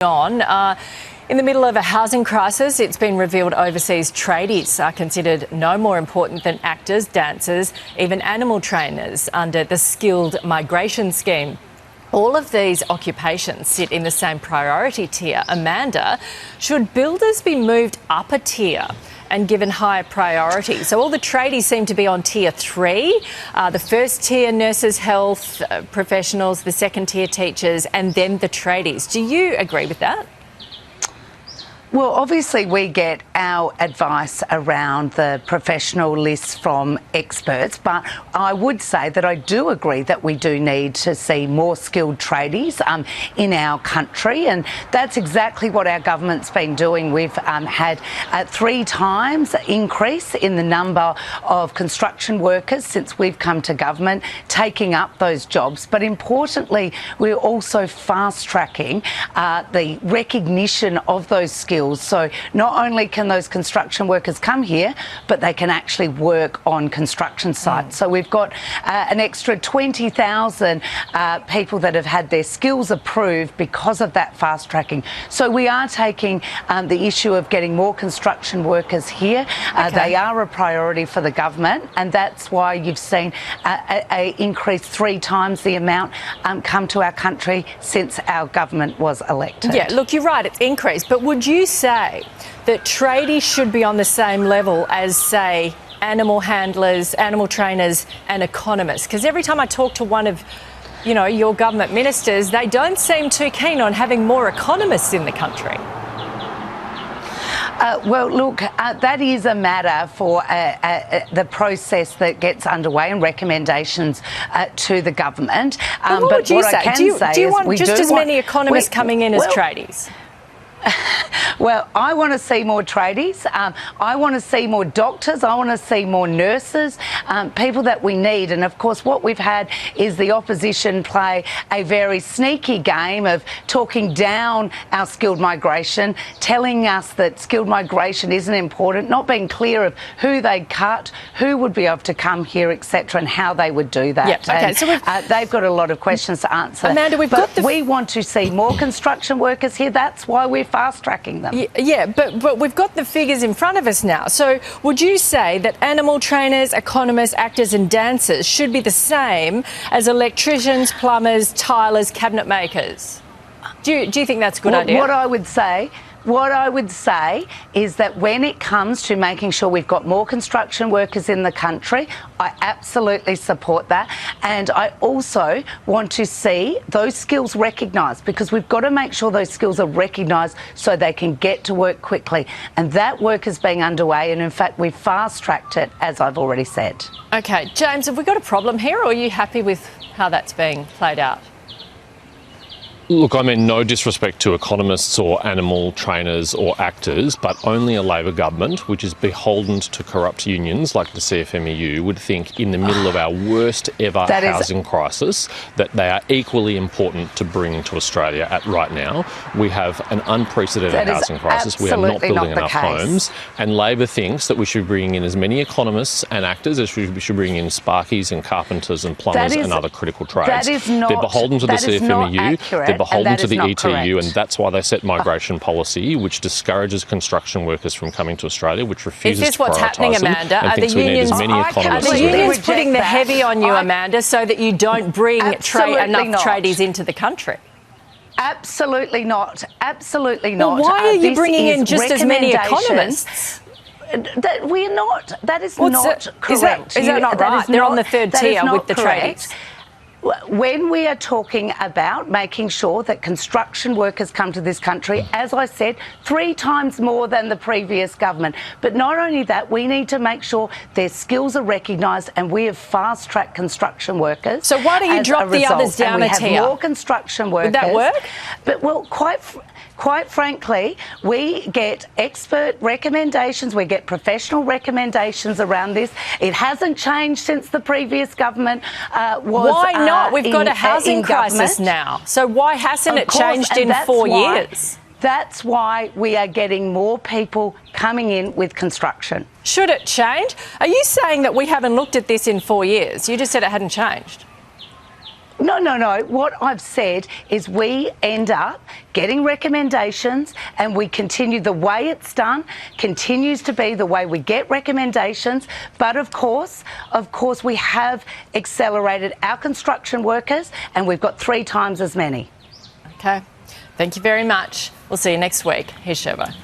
In the middle of a housing crisis, it's been revealed overseas tradies are considered no more important than actors, dancers, even animal trainers under the skilled migration scheme. All of these occupations sit in the same priority tier. Amanda, should builders be moved up a tier and given higher priority? So all the tradies seem to be on tier 3. The first tier, nurses, health professionals, the second tier, teachers, and then the tradies. Do you agree with that? Well, obviously we get our advice around the professional lists from experts, but I would say that I do agree that we do need to see more skilled tradies in our country, and that's exactly what our government's been doing. We've had a 3 times increase in the number of construction workers since we've come to government taking up those jobs, but importantly we're also fast-tracking the recognition of those skills. So not only can those construction workers come here, but they can actually work on construction sites. So we've got an extra 20,000 people that have had their skills approved because of that fast tracking. So we are taking the issue of getting more construction workers here. They are a priority for the government, and that's why you've seen a increase 3 times the amount come to our country since our government was elected. Yeah, look, you're right, it's increased, but would you say that tradies should be on the same level as, say, animal handlers, animal trainers and economists? Because every time I talk to one of, your government ministers, they don't seem too keen on having more economists in the country. Well, look, that is a matter for the process that gets underway and recommendations to the government. But what would you say? Do you want just as many economists coming in as tradies? Well, I want to see more tradies. I want to see more doctors. I want to see more nurses, people that we need. And of course, what we've had is the opposition play a very sneaky game of talking down our skilled migration, telling us that skilled migration isn't important, not being clear of who they'd cut, who would be able to come here, etc., and how they would do that. Yep, okay, and, so they've got a lot of questions to answer. Amanda, we want to see more construction workers here. That's why we're fast-tracking them. Yeah, but we've got the figures in front of us now. So would you say that animal trainers, economists, actors and dancers should be the same as electricians, plumbers, tilers, cabinet makers? Do you think that's a good idea? What I would say is that when it comes to making sure we've got more construction workers in the country, I absolutely support that. And I also want to see those skills recognised, because we've got to make sure those skills are recognised so they can get to work quickly. And that work is being underway, and in fact we've fast-tracked it, as I've already said. OK, James, have we got a problem here, or are you happy with how that's being played out? Look, I mean, no disrespect to economists or animal trainers or actors, but only a Labor government, which is beholden to corrupt unions like the CFMEU, would think in the middle of our worst ever housing crisis that they are equally important to bring to Australia at right now. We have an unprecedented housing crisis. We are not building enough homes. And Labor thinks that we should bring in as many economists and actors as we should bring in sparkies and carpenters and plumbers and other critical trades. They're beholden to the CFMEU. They're beholden to the ETU, and that's why they set migration policy, which discourages construction workers from coming to Australia, which refuses to prioritise them. Is this what's happening, Amanda? Are the unions putting the heavy on you, Amanda, so that you don't bring enough tradies into the country? Absolutely not. Absolutely not. Well, why are you bringing in just as many economists? We're not. That is not correct. Is that not right? They're on the third tier with the tradies. When we are talking about making sure that construction workers come to this country, as I said, 3 times more than the previous government. But not only that, we need to make sure their skills are recognised, and we have fast-tracked construction workers. So why don't you drop the others down a tier? We have more construction workers. Would that work? But, well, quite frankly, we get expert recommendations, we get professional recommendations around this. It hasn't changed since the previous government was. Why not? We've got a housing crisis now. So why hasn't it changed in 4 years? That's why we are getting more people coming in with construction. Should it change? Are you saying that we haven't looked at this in 4 years? You just said it hadn't changed. No. What I've said is we end up getting recommendations and we continue the way it's done, continues to be the way we get recommendations. But of course, we have accelerated our construction workers and we've got 3 times as many. Okay. Thank you very much. We'll see you next week. Here's Sheva.